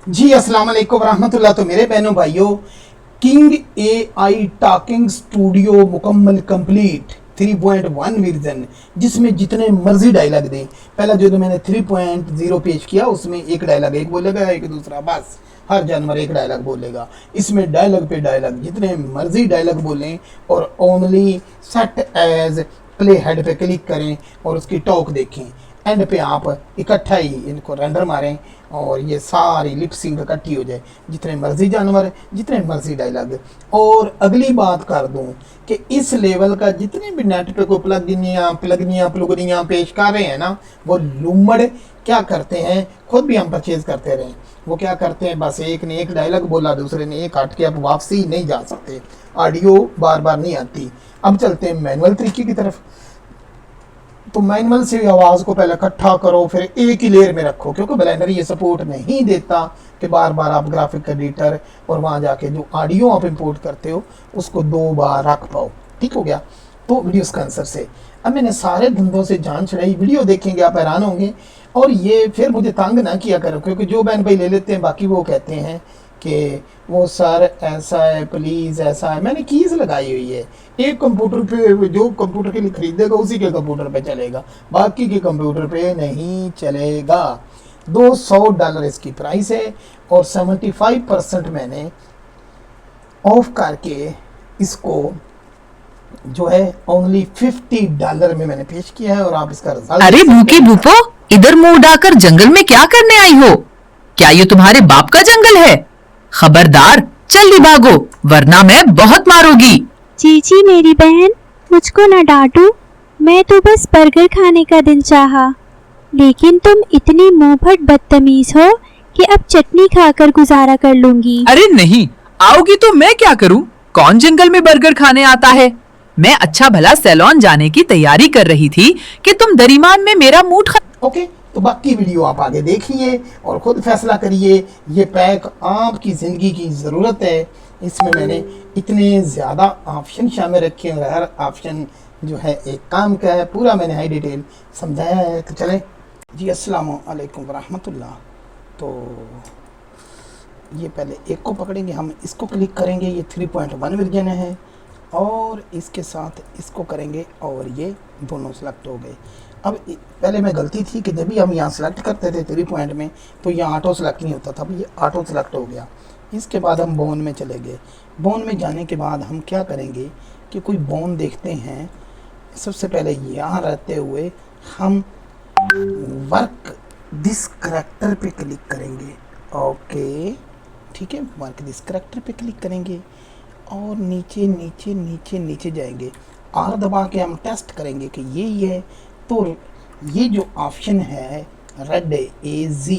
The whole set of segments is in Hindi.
जी अस्सलाम वालेकुम रहमतुल्लाह। तो मेरे बहनों भाइयों, किंग AI टॉकिंग स्टूडियो मुकम्मल कंप्लीट 3.1 वर्जन, जिसमें जितने मर्जी डायलॉग दें। पहला जो मैंने 3.0 पेश किया उसमें एक डायलॉग एक बोलेगा, एक दूसरा, बस हर जानवर एक डायलॉग बोलेगा। इसमें डायलॉग पे डायलॉग जितने मर्जी डायलॉग बोलें और only set as play head पे क्लिक करें और उसकी टॉक देखें। एंड पे आप इकट्ठा ही इनको रेंडर मारें और ये सारी लिप सिंक इकट्ठी हो जाए, जितने मर्जी जानवर, जितने मर्जी डायलॉग। और अगली बात कर दूं कि इस लेवल का जितने भी नेट पे को प्लगनियाँ पेश कर रहे हैं ना, वो लूमड़ क्या करते हैं, खुद भी हम परचेज करते रहे। वो क्या करते हैं, बस एक ने एक डायलॉग बोला, दूसरे ने एक हट के अब वापसी नहीं जा सकते, ऑडियो बार बार नहीं आती। अब चलते हैं मैनुअल तरीके की तरफ। तो मैनुअल से आवाज़ को पहले इकट्ठा करो, फिर एक ही लेयर में रखो, क्योंकि ब्लेंडर ये सपोर्ट नहीं देता कि बार बार आप ग्राफिक एडिटर और वहाँ जाके जो ऑडियो आप इंपोर्ट करते हो उसको 2 बार रख पाओ। ठीक हो गया। तो वीडियो स्कैंसर से अब मैंने सारे धंधों से जान छड़ाई, वीडियो देखेंगे आप हैरान होंगे। और ये फिर मुझे तंग ना किया करो, क्योंकि जो बहन भाई ले लेते हैं बाकी वो कहते हैं कि वो सर ऐसा है, प्लीज़ ऐसा है। मैंने कीज़ लगाई हुई है, एक कंप्यूटर पे जो कंप्यूटर के लिए खरीदेगा उसी के कंप्यूटर पे चलेगा, बाकी के कंप्यूटर पे नहीं चलेगा। $200 इसकी प्राइस है और 75% मैंने ऑफ करके इसको जो है ओनली $50 में मैंने पेश किया है। और आप इसका रिजल्ट अरे भूखे भूपो, इधर मुंह उड़ाकर जंगल में क्या करने आई हो? क्या ये तुम्हारे बाप का जंगल है? खबरदार, जल्दी भागो वरना मैं बहुत मारूंगी। जीजी मेरी बहन, मुझको न डांटो, मैं तो बस बर्गर खाने का दिन चाहा, लेकिन तुम इतनी मुंहफट बदतमीज हो कि अब चटनी खाकर गुजारा कर लूंगी। अरे नहीं, आओगी तो मैं क्या करूं? कौन जंगल में बर्गर खाने आता है? मैं अच्छा भला सैलून जाने की तैयारी कर रही थी कि तुम दरीमान में मेरा मूड ओके। तो बाकी वीडियो आप आगे देखिए और खुद फैसला करिए। ये पैक आपकी ज़िंदगी की ज़रूरत है। इसमें मैंने इतने ज़्यादा ऑप्शन शामिल रखे हैं और हर ऑप्शन जो है एक काम का है। पूरा मैंने हाई डिटेल समझाया है। तो चले जी, अस्सलाम वालेकुम रहमतुल्लाह। तो ये पहले एक को पकड़ेंगे, हम इसको क्लिक करेंगे, ये 3.1 वर्जन है और इसके साथ इसको करेंगे और ये दोनों सेलेक्ट हो गए। अब पहले मैं गलती थी कि जब भी हम यहाँ सेलेक्ट करते थे 3 पॉइंट में तो यहाँ ऑटो सेलेक्ट नहीं होता था, अब ये ऑटो सेलेक्ट हो गया। इसके बाद हम बोन में चले गए। बोन में जाने के बाद हम क्या करेंगे कि कोई बोन देखते हैं। सबसे पहले यहाँ रहते हुए हम वर्क दिस करैक्टर पे क्लिक करेंगे। ओके ठीक है, वर्क दिस करैक्टर पे क्लिक करेंगे और नीचे नीचे नीचे नीचे जाएंगे। आर दबा के हम टेस्ट करेंगे कि ये है। तो ये जो ऑप्शन है रेड AZ,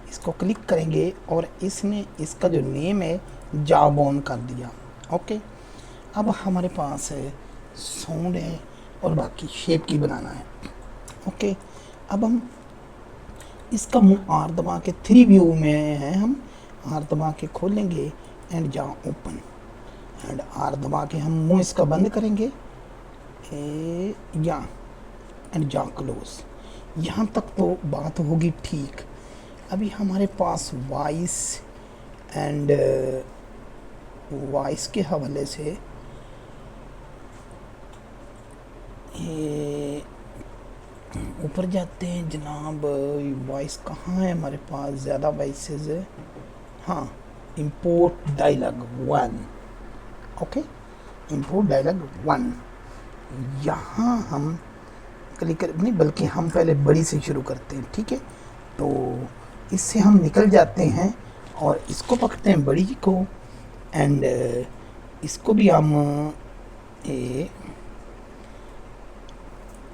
इसको क्लिक करेंगे और इसने इसका जो नेम है जाबोन कर दिया। ओके, अब हमारे पास है साउंड है और बाकी शेप की बनाना है। ओके, अब हम इसका मुंह आर दबा के 3 व्यू में है, हम आर दबा के खोलेंगे एंड जा ओपन एंड आर दबा के हम मुंह इसका बंद करेंगे या एंड जा क्लोज। यहाँ तक तो बात होगी ठीक। अभी हमारे पास वॉइस एंड वॉइस के हवाले से ऊपर जाते हैं जनाब। वॉइस कहाँ है हमारे पास? ज़्यादा वॉइसेस है। हाँ, import dialogue 1। Okay, import dialogue 1 यहाँ हम क्लिक कर नहीं, बल्कि हम पहले बड़ी से शुरू करते हैं। ठीक है, तो इससे हम निकल जाते हैं और इसको पकड़ते हैं बड़ी को एंड इसको भी हम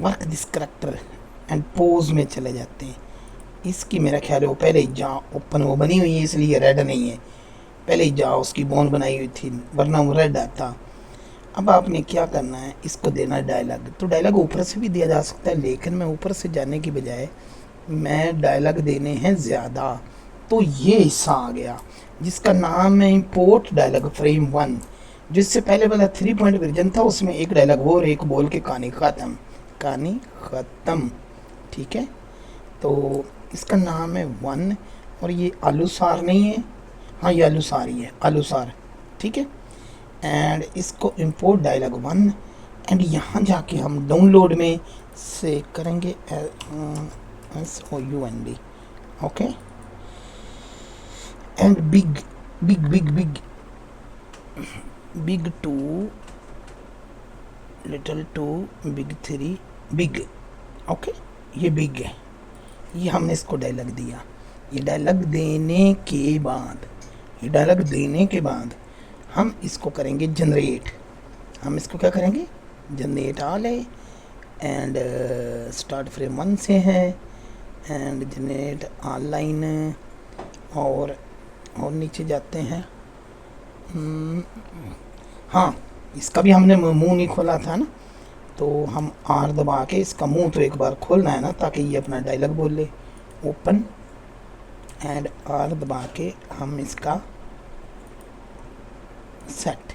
work this character and pose में चले जाते हैं। इसकी मेरा ख्याल है वो पहले ही जा ओपन वो बनी हुई है, इसलिए रेड नहीं है। पहले ही जा उसकी बोन बनाई हुई थी, वरना वो रेड आता। अब आपने क्या करना है, इसको देना है डायलॉग। तो डायलॉग ऊपर से भी दिया जा सकता है, लेकिन मैं ऊपर से जाने की बजाय मैं डायलॉग देने हैं ज़्यादा। तो ये हिस्सा आ गया जिसका नाम है इंपोर्ट डायलॉग फ्रेम 1। जिससे पहले वाला 3 पॉइंट वर्जन था, उसमें एक डायलॉग वो और एक बोल के कहानी ख़त्म, कहानी ख़त्म। ठीक है, तो इसका नाम है 1 और ये आलू सार नहीं है, हाँ ये आलू सार ही है, आलू सार, ठीक है। एंड इसको इंपोर्ट डायलॉग 1 एंड यहाँ जाके हम डाउनलोड में से करेंगे SOUND, okay. And big big big big big 2 little 2 big 3 big, okay. ये बिग है, ये हमने इसको डायलॉग दिया। ये डायलॉग देने के बाद, ये डायलॉग देने के बाद हम इसको करेंगे जनरेट। हम इसको क्या करेंगे, जनरेट ऑल है एंड स्टार्ट फ्रेम 1 से है एंड जनरेट ऑनलाइन और नीचे जाते हैं। हाँ, इसका भी हमने मुंह नहीं खोला था ना, तो हम आर दबा के इसका मुंह तो एक बार खोलना है ना, ताकि ये अपना डायलॉग बोल ले। ओपन एंड आर दबा के हम इसका सेट,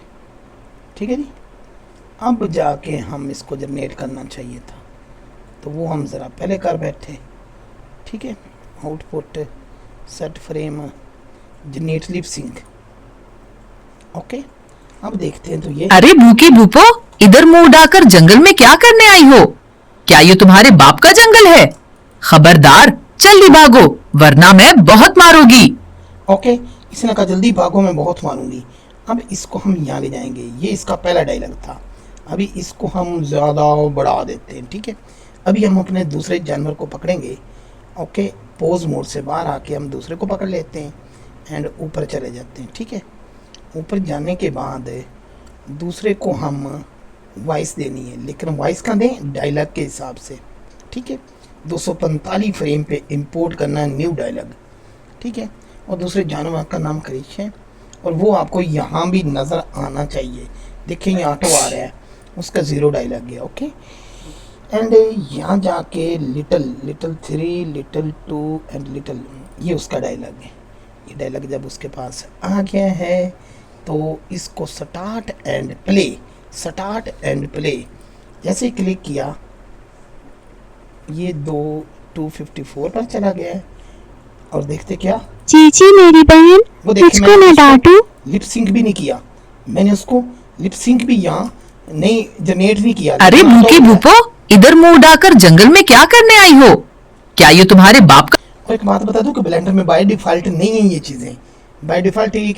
ठीक है जी। अब जाके हम इसको जनरेट करना चाहिए था, तो वो हम ज़रा पहले कर बैठे, ठीक है। Output set frame generate lip sync, okay. अब देखते हैं तो ये, अरे भूखी भूपो, इधर मुंह उठाकर जंगल में क्या करने आई हो? क्या ये तुम्हारे बाप का जंगल है? खबरदार, जल्दी भागो वरना मैं बहुत मारूंगी। ओके। इसने कहा जल्दी भागो, मैं बहुत मारूंगी। अब इसको हम यहाँ ले जाएंगे, ये इसका पहला डायलॉग था। अभी इसको हम ज़्यादा बढ़ा देते हैं, ठीक है। अभी हम अपने दूसरे जानवर को पकड़ेंगे, ओके। पोज मोड से बाहर आके हम दूसरे को पकड़ लेते हैं एंड ऊपर चले जाते हैं, ठीक है। ऊपर जाने के बाद दूसरे को हम वॉइस देनी है, लेकिन वॉइस का दें डायलॉग के हिसाब से, ठीक है। 245 फ्रेम पे इंपोर्ट करना है न्यू डायलॉग, ठीक है। और दूसरे जानवर का नाम क्रिश है और वो आपको यहाँ भी नज़र आना चाहिए। देखिए ये ऑटो आ रहा है, उसका 0 डायलॉग है, ओके। एंड यहाँ जाके लिटिल 3 लिटिल 2 एंड लिटिल, ये उसका डायलॉग है। ये डायलॉग जब उसके पास आ गया है तो इसको स्टार्ट एंड प्ले जैसे ही क्लिक किया ये 254 पर चला गया है। और देखते क्या, चीची मेरी बहन, वो देखिए मुझको न डांटो। लिप सिंक भी नहीं किया मैंने, उसको लिप सिंक भी यहाँ नहीं जनरेट नहीं किया। अरे भूखी भूपो, इधर मुंह उठाकर जंगल में क्या करने आई हो? क्या ये तुम्हारे बाप का और एक बात बता दूं कि ब्लेंडर में बाय डिफॉल्ट नहीं है ये चीजें। बाय डिफॉल्ट एक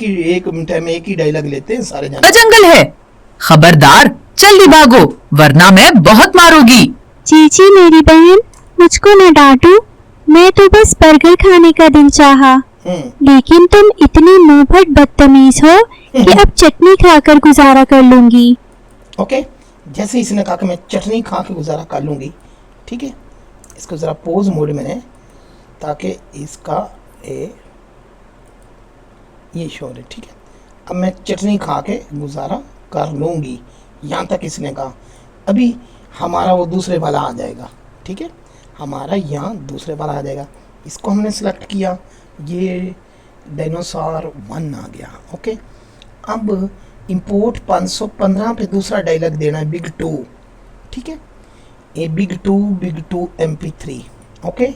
टाइम में एक ही डायलॉग लेते हैं सारे जानवर। जंगल है? खबरदार, जल्दी भागो वरना मैं बहुत मारूंगी। चीची मेरी बहन, मुझको न डांटो। मैं तो बस बर्गर खाने का दिन चाहा, लेकिन तुम इतनी मुंहफट बदतमीज हो कि अब चटनी खाकर गुजारा कर लूंगी। ओके। जैसे इसने कहा कि मैं चटनी खा के गुजारा कर लूंगी, ठीक है। इसको जरा पोज मोड में है ताकि इसका ये शोर है, ठीक है। अब मैं चटनी खा के गुजारा कर लूँगी, यहाँ तक इसने कहा। अभी हमारा वो दूसरे वाला आ जाएगा, ठीक है। हमारा यहाँ दूसरे वाला आ जाएगा, इसको हमने सेलेक्ट किया, ये डायनासोर 1 आ गया, ओके। अब इंपोर्ट 515 पे दूसरा डायलॉग देना है, बिग 2, ठीक है। ये बिग 2 MP3, ओके।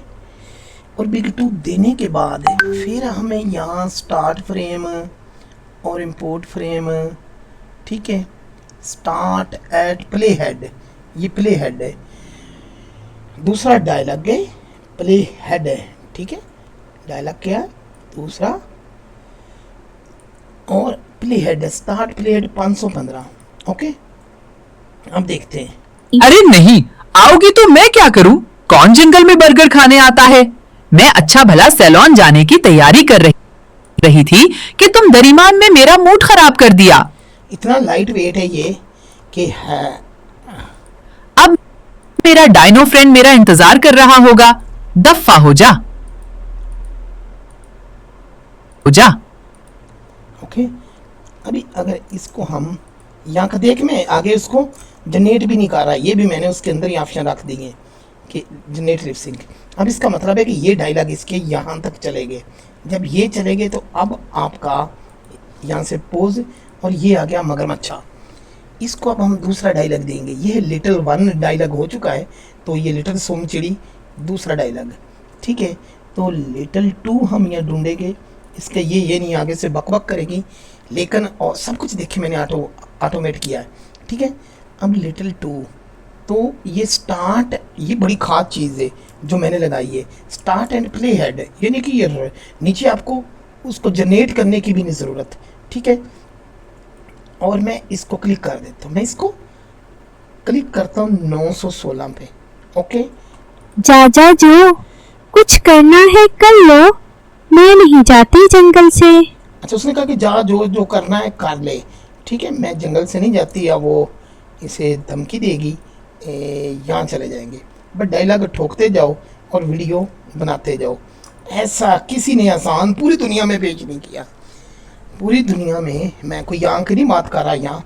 और बिग 2 देने के बाद फिर हमें यहाँ स्टार्ट फ्रेम और इंपोर्ट फ्रेम, ठीक है। स्टार्ट एट प्ले हेड, ये प्ले हेड है, दूसरा डायलॉग है प्ले हेड है, ठीक है। डायलॉग क्या है दूसरा, और प्ले हेड है, स्टार्ट प्ले हेड 515, ओके। अब देखते हैं। अरे नहीं, आओगी तो मैं क्या करूं? कौन जंगल में बर्गर खाने आता है? मैं अच्छा भला सैलून जाने की तैयारी कर रही थी कि तुम दरिमान में मेरा मूड खराब कर दिया। इतना लाइट वेट है ये कि है। अब मेरा डायनो फ्रेंड मेरा इंतजार कर रहा होगा। दफा हो जा ओके। अभी अगर इसको हम यहाँ का देख, मैं आगे उसको जनरेट भी नहीं कर रहा, ये भी मैंने उसके अंदर ही ऑप्शन रख दिए कि जनरेट लिप सिंक। अब इसका मतलब है कि ये डायलॉग इसके यहाँ तक चले गए। जब ये चले गए तो अब आपका यहाँ से पोज और ये आ गया मगरमच्छा। इसको अब हम दूसरा डायलॉग देंगे। ये लिटिल 1 डायलॉग हो चुका है, तो ये लिटिल सोमचिड़ी दूसरा डायलॉग, ठीक है। तो लिटिल टू हम यहाँ ढूंढेंगे। इसका ये नहीं आगे से बकबक करेगी, लेकिन और सब कुछ देखिए मैंने ऑटोमेट किया है, ठीक है। अब लिटिल टू, तो ये स्टार्ट, ये बड़ी खास चीज़ है जो मैंने लगाई है, स्टार्ट एंड प्ले हेड, यानी कि ये नीचे आपको उसको जनरेट करने की भी नहीं ज़रूरत, ठीक है। और मैं इसको क्लिक कर देता हूँ, मैं इसको क्लिक करता हूँ 916 पे, ओके। जा जो कुछ करना है कर लो, मैं नहीं जाती जंगल से। अच्छा, उसने कहा कि जा जो करना है कर ले, ठीक है। मैं जंगल से नहीं जाती, या वो इसे धमकी देगी, यहाँ चले जाएंगे। बट डायलॉग ठोकते जाओ और वीडियो बनाते जाओ। ऐसा किसी ने आसान पूरी दुनिया में पेश नहीं किया। पूरी दुनिया में, मैं कोई यहाँ की नहीं बात कर रहा, यहाँ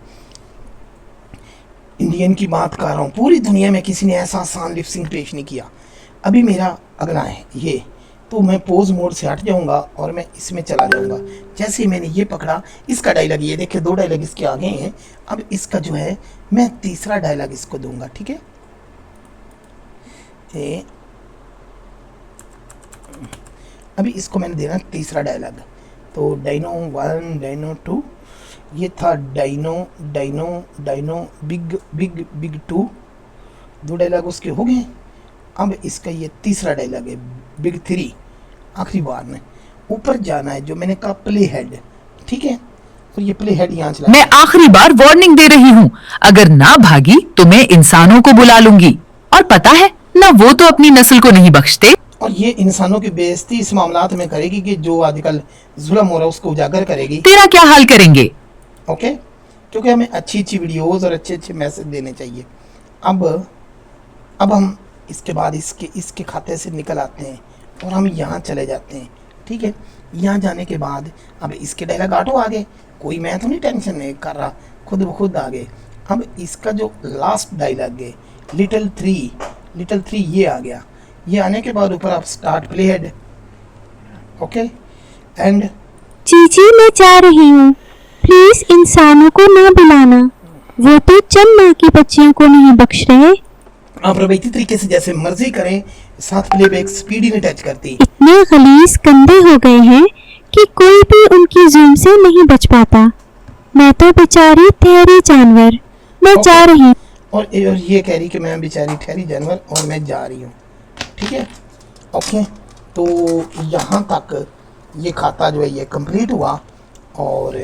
इंडियन की बात कर रहा हूँ, पूरी दुनिया में किसी ने ऐसा आसान लिपसिंग पेश नहीं किया। अभी मेरा अगला है ये, तो मैं पोज मोड से हट जाऊंगा और मैं इसमें चला जाऊंगा। जैसे ही मैंने ये पकड़ा, इसका डायलॉग, ये देखिए 2 डायलॉग इसके आगे हैं। अब इसका जो है मैं तीसरा डायलॉग इसको दूंगा, ठीक है। अभी इसको मैंने देना तीसरा डायलॉग, तो डायनो 1 डायनो 2, ये था डायनो बिग 2, 2 डायलॉग उसके हो गए। अब इसका ये तीसरा डायलॉग है बिग 3, आखिरी बार में ऊपर जाना है, जो मैंने कहा प्ले हेड, ठीक है। और ये प्ले हेड यहाँ चला। मैं आखिरी बार वार्निंग दे रही हूँ, अगर ना भागी तो मैं इंसानों को बुला लूंगी, और पता है ना, वो तो अपनी नस्ल को नहीं बख्शते। और ये इंसानों की बेइज्जती इस मामलात में करेगी कि जो आजकल जुल्म हो रहा है उसको उजागर करेगी। तेरा क्या हाल करेंगे? ओके, क्योंकि हमें अच्छी वीडियोस और अच्छे मैसेज देने चाहिए। अब हम इसके बाद इसके खाते से निकल आते हैं और हम यहाँ चले जाते हैं, ठीक है। यहाँ जाने के बाद अब इसके डायलॉग ऑटो आ गए, कोई मैं तो नहीं टेंशन नहीं कर रहा, खुद ब खुद आ गए। अब इसका जो लास्ट डायलॉग है लिटिल थ्री ये आ गया। ये आने के बाद ऊपर आप start play head, okay. And जी मैं जा रही हूँ, प्लीज इंसानों को ना बुलाना, वो तो चंद माँ की बच्चियों को नहीं बख्श रहे। आप रवायती तरीके से जैसे मर्जी करें, साथ प्लेबैक स्पीड ही नहीं टच करती। इतने गलीज गंदे हो गए हैं कि कोई भी उनकी जुल्म से नहीं बच पाता। मैं तो बेचारी ठहरी जानवर, मैं जा रही हूँ। और ये कह रही कि मैं बेचारी ठहरी जानवर और मैं जा रही हूँ, ठीक है, ओके। तो यहाँ तक ये खाता जो है ये कंप्लीट हुआ। और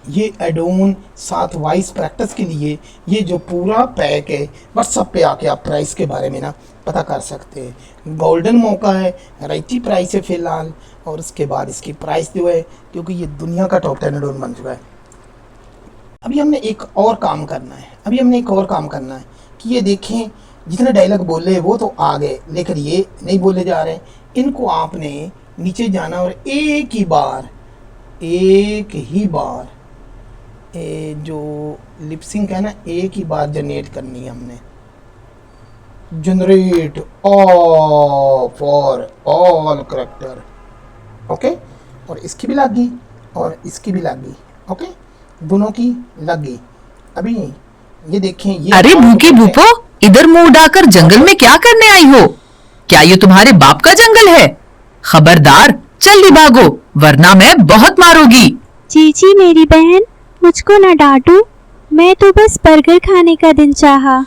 ये एडोन साथ वॉइस प्रैक्टिस के लिए ये जो पूरा पैक है, व्हाट्सएप पे आके आप प्राइस के बारे में ना पता कर सकते हैं। गोल्डन मौका है, राइटी प्राइस है फ़िलहाल, और उसके बाद इसकी प्राइस जो है, क्योंकि ये दुनिया का टॉप 10 एडोन बन चुका है। अभी हमने एक और काम करना है कि ये देखें, जितने डायलॉग बोले वो तो आ गए, लेकिन ये नहीं बोले जा रहे। इनको आपने नीचे जाना और एक ही बार जो लिपसिंग है ना, एक ही बार जनरेट करनी है हमने। Generate for all character, okay. और इसकी भी लग गई और इसकी भी लग गई, ओके, दोनों की लग गई। अभी ये देखें, ये अरे भूखे भूपो, इधर मुंह उड़ाकर जंगल में क्या करने आई हो? क्या ये तुम्हारे बाप का जंगल है? खबरदार, जल्दी भागो वरना मैं बहुत मारूंगी। जी मेरी बहन, मुझको न डांटो, मैं तो बस बर्गर खाने का दिन चाहा,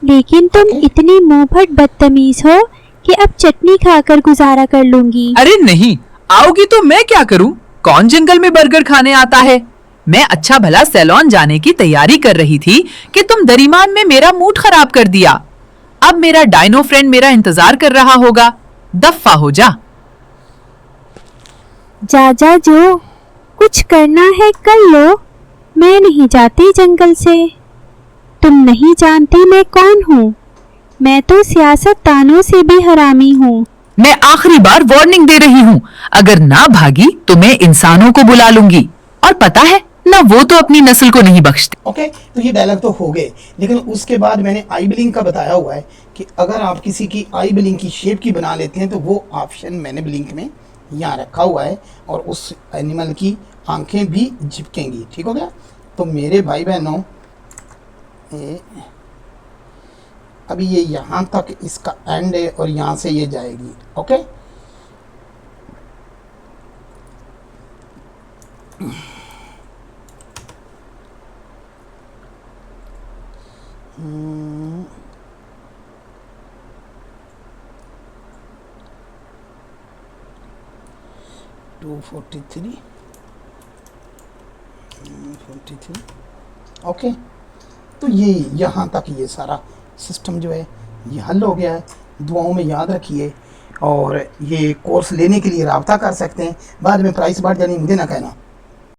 लेकिन तुम इतनी मुंहफट बदतमीज हो कि अब चटनी खाकर गुजारा कर लूंगी। अरे नहीं, आओगी तो मैं क्या करूं? कौन जंगल में बर्गर खाने आता है? मैं अच्छा भला सैलून जाने की तैयारी कर रही थी कि तुम दरिमान में मेरा मूड खराब कर दिया। अब मेरा डायनो फ्रेंड मेरा इंतजार कर रहा होगा। दफा हो जा। जा जो कुछ करना है कर लो, मैं नहीं जाती जंगल से। तुम नहीं जानती मैं कौन हूँ, मैं तो सियासतदानों से भी हरामी हूँ। मैं आखिरी बार वार्निंग दे रही हूँ, अगर ना भागी तो मैं इंसानों को बुला लूंगी, और पता है ना, वो तो अपनी नस्ल को नहीं बख्शते। ओके, तो ये डायलॉग तो हो गए, लेकिन उसके बाद मैंने आई ब्लिंक का बताया हुआ है कि अगर आप किसी की आई ब्लिंक की शेप की बना लेते हैं तो वो ऑप्शन मैंने ब्लिंक में यहाँ रखा हुआ है, और उस एनिमल की आंखें भी झिपकेंगी। ठीक हो गया? तो मेरे भाई बहनों, अभी ये यहाँ तक इसका एंड है और यहाँ से ये जाएगी। ओके, $243 43। ओके, तो ये यहाँ तक ये सारा सिस्टम जो है ये हल हो गया है। दुआओं में याद रखिए, और ये कोर्स लेने के लिए रब्ता कर सकते हैं। बाद में प्राइस बढ़ जानी मुझे ना कहना।